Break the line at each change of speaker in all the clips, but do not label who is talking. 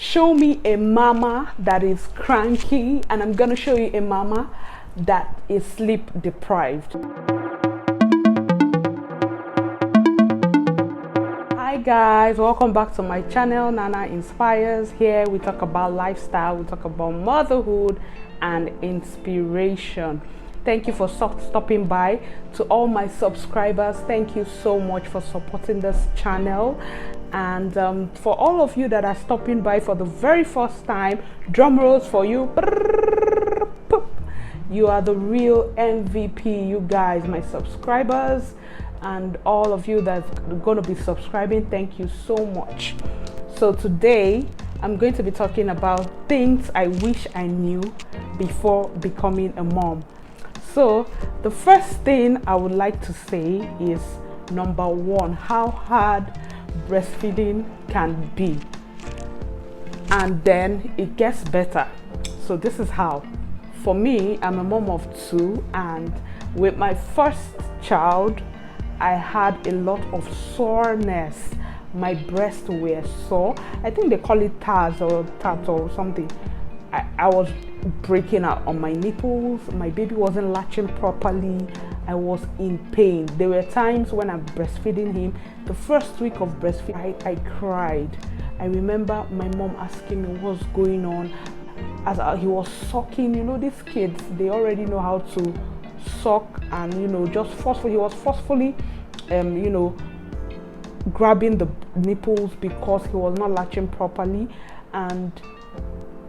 Show me a mama that is cranky, and I'm gonna show you a mama that is sleep deprived. Hi guys, welcome back to my channel. Nana Inspires. Here we talk about lifestyle, we talk about motherhood and inspiration. Thank you for stopping by. To all my subscribers, thank you so much for supporting this channel. And for all of you that are stopping by for the very first time, drum rolls for you. You are the real MVP, you guys, my subscribers, and all of you that's going to be subscribing, thank you so much. So today I'm going to be talking about things I wish I knew before becoming a mom. So the first thing I would like to say is, number one, how hard breastfeeding can be, and then it gets better. So this is how. For me, I'm a mom of two, and with my first child I had a lot of soreness. My breasts were sore. I think they call it TAS or tat or something. I was breaking out on my nipples. My baby wasn't latching properly. I was in pain. There were times when I'm breastfeeding him. The first week of breastfeeding, I cried. I remember my mom asking me what's going on as he was sucking. You know, these kids, they already know how to suck, and you know, just forcefully, he was forcefully you know, grabbing the nipples because he was not latching properly, and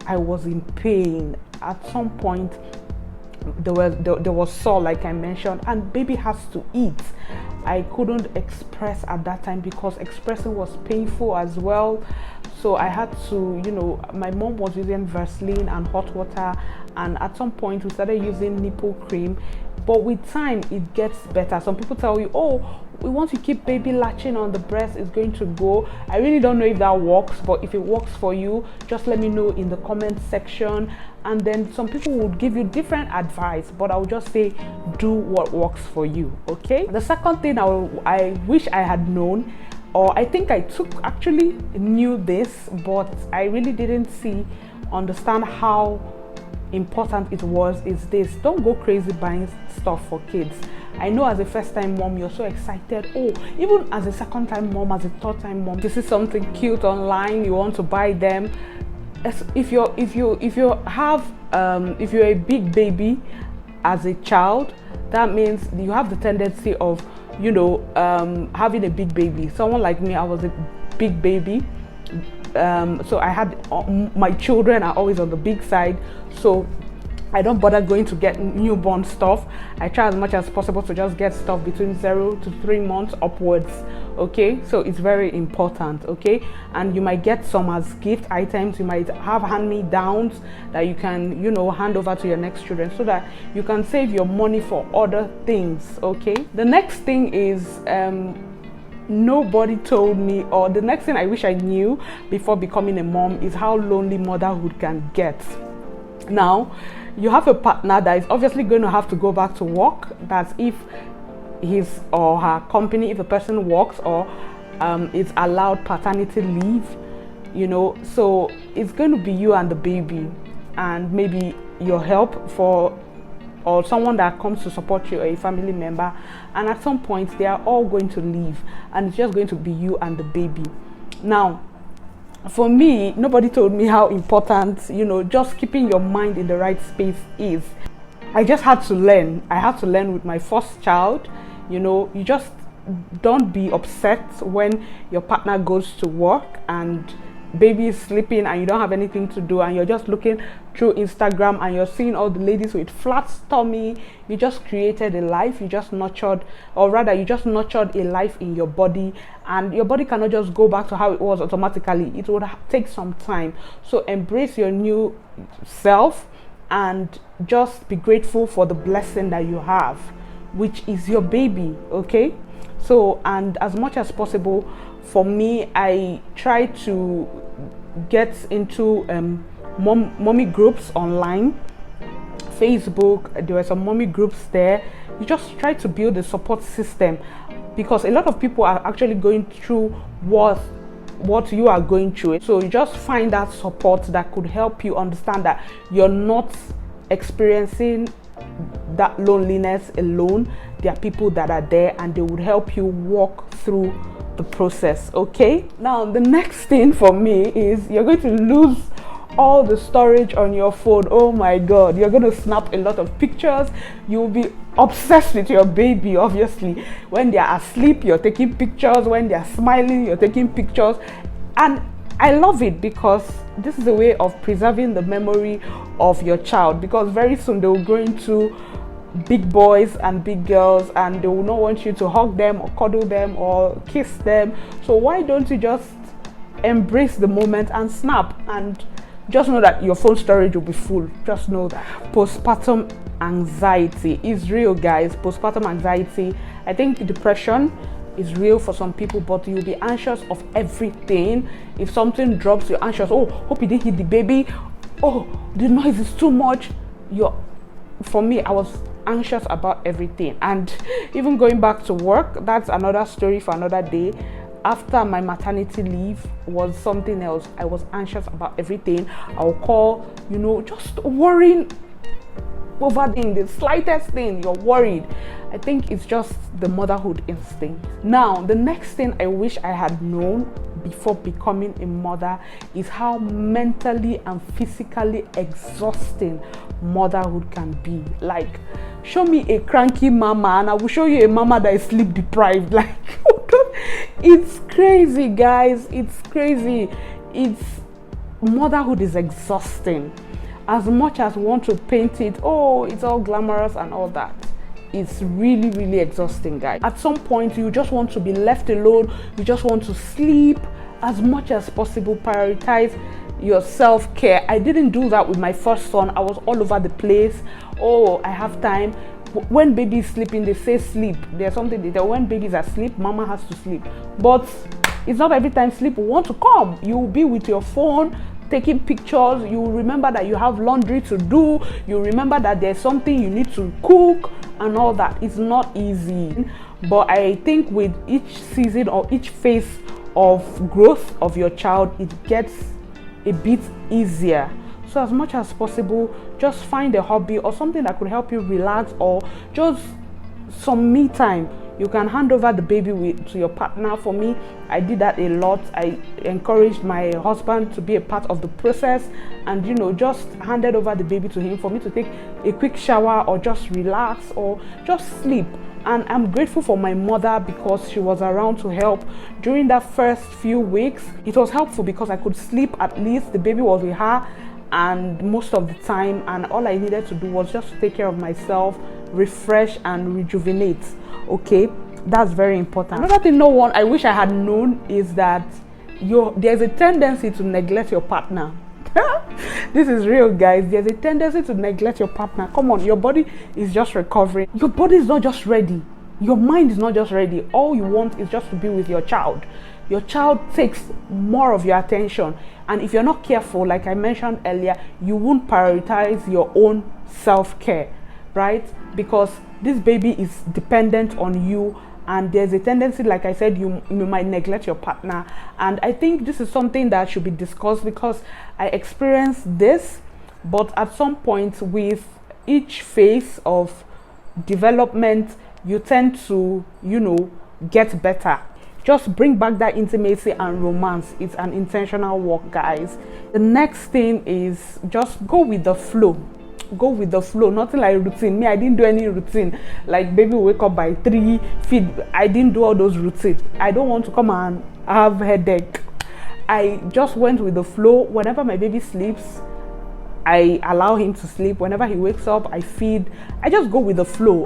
I was in pain. At some point there was sore, like I mentioned, and baby has to eat. I couldn't express at that time because expressing was painful as well. So I had to, you know, my mom was using Vaseline and hot water, and at some point we started using nipple cream. But with time it gets better. Some people tell you, oh, we want to keep baby latching on the breast, it's going to go. I really don't know if that works, but if it works for you, just let me know in the comment section. And then some people would give you different advice, but I'll just say do what works for you. Okay, the second thing I wish I had known, or I think I actually knew this, but I really didn't understand how important it was, is this: don't go crazy buying stuff for kids. I know as a first-time mom you're so excited. Oh, even as a second-time mom, as a third-time mom, this is something cute online, you want to buy them. If you're a big baby as a child, that means you have the tendency of, you know, having a big baby. Someone like me, I was a big baby. So I had my children are always on the big side, so I don't bother going to get newborn stuff. I try as much as possible to just get stuff between 0 to 3 months upwards. Okay, so it's very important. Okay, and you might get some as gift items. You might have hand-me-downs that you can, you know, hand over to your next children, so that you can save your money for other things. Okay, the next thing is nobody told me, or the next thing I wish I knew before becoming a mom, is how lonely motherhood can get. Now, you have a partner that is obviously going to have to go back to work. That's if his or her company, if a person works or is allowed paternity leave, you know, so it's going to be you and the baby, and maybe your help or someone that comes to support you, or a family member, and at some point they are all going to leave, and it's just going to be you and the baby. Now, for me, nobody told me how important, you know, just keeping your mind in the right space is. I just had to learn. I had to learn with my first child. You know, you just don't be upset when your partner goes to work and baby is sleeping and you don't have anything to do, and you're just looking through Instagram and you're seeing all the ladies with flat tummy. You just created a life, you just nurtured, or rather you just nurtured a life in your body, and your body cannot just go back to how it was automatically. It would take some time. So embrace your new self and just be grateful for the blessing that you have, which is your baby. Okay, so, and as much as possible, for me, I try to get into mommy groups online, Facebook. There were some mommy groups there. You just try to build a support system, because a lot of people are actually going through what what you are going through. So you just find that support that could help you understand that you're not experiencing that loneliness alone. There are people that are there and they would help you walk through the process. Okay, now the next thing for me is you're going to lose all the storage on your phone. Oh my god, you're going to snap a lot of pictures. You'll be obsessed with your baby. Obviously, when they're asleep, you're taking pictures. When they're smiling, you're taking pictures. And I love it because this is a way of preserving the memory of your child, because very soon they will grow into big boys and big girls and they will not want you to hug them or cuddle them or kiss them. So why don't you just embrace the moment and snap, and just know that your phone storage will be full. Just know that. Postpartum anxiety is real, guys. Postpartum anxiety, I think depression is real for some people, but you'll be anxious of everything. If something drops, you're anxious. Oh, hope it didn't hit the baby. Oh, the noise is too much. For me, I was anxious about everything. And even going back to work, that's another story for another day. After my maternity leave was something else. I was anxious about everything. I'll call, just worrying over the slightest thing. You're worried. I think it's just the motherhood instinct. Now, the next thing I wish I had known before becoming a mother is how mentally and physically exhausting motherhood can be. Like, show me a cranky mama and I will show you a mama that is sleep deprived. Like, it's crazy, guys. It's crazy. Motherhood is exhausting. As much as we want to paint it, oh, it's all glamorous and all that, it's really, really exhausting, guys. At some point, you just want to be left alone. You just want to sleep. As much as possible, prioritize your self-care. I didn't do that with my first son. I was all over the place. Oh, I have time. When baby is sleeping, they say sleep. There's something that when babies are asleep, mama has to sleep. But it's not every time sleep will want to come. You will be with your phone, taking pictures. You will remember that you have laundry to do. You remember that there's something you need to cook and all that. It's not easy. But I think with each season or each phase of growth of your child, it gets a bit easier. So as much as possible, just find a hobby or something that could help you relax, or just some me time. You can hand over the baby to your partner. For me, I did that a lot. I encouraged my husband to be a part of the process and, just handed over the baby to him for me to take a quick shower or just relax or just sleep. And I'm grateful for my mother because she was around to help during that first few weeks. It was helpful because I could sleep at least. The baby was with her and most of the time, and all I needed to do was just take care of myself, refresh and rejuvenate. Okay, that's very important. Another thing I wish I had known is that there's a tendency to neglect your partner. This is real, guys. There's a tendency to neglect your partner. Come on, your body is just recovering. Your body is not just ready. Your mind is not just ready. All you want is just to be with your child. Your child takes more of your attention, and if you're not careful, like I mentioned earlier, you won't prioritize your own self-care, right? Because this baby is dependent on you, and there's a tendency, like I said, you might neglect your partner. And I think this is something that should be discussed because I experienced this, but at some point with each phase of development, you tend to, get better. Just bring back that intimacy and romance. It's an intentional work, guys. The next thing is just go with the flow. Go with the flow. Nothing like routine. Me, I didn't do any routine. Like baby wake up by 3, feed. I didn't do all those routines. I don't want to come and have headache. I just went with the flow. Whenever my baby sleeps, I allow him to sleep. Whenever he wakes up, I feed. I just go with the flow.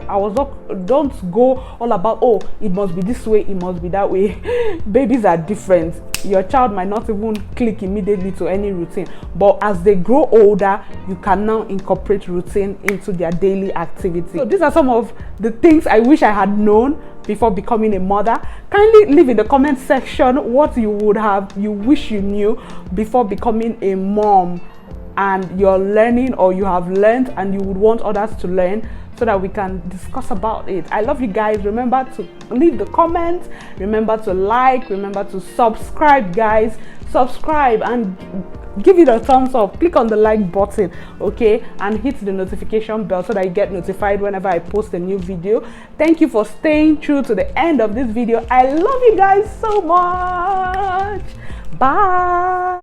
Don't go all about, oh, it must be this way, it must be that way. Babies are different. Your child might not even click immediately to any routine, but as they grow older, you can now incorporate routine into their daily activity. So these are some of the things I wish I had known before becoming a mother. Kindly leave in the comment section what you wish you knew before becoming a mom, and you're learning or you have learned and you would want others to learn, so that we can discuss about it. I love you guys. Remember to leave the comments, remember to like, remember to subscribe, guys. Subscribe and give it a thumbs up. Click on the like button, okay, and hit the notification bell so that you get notified whenever I post a new video. Thank you for staying true to the end of this video. I love you guys so much. Bye.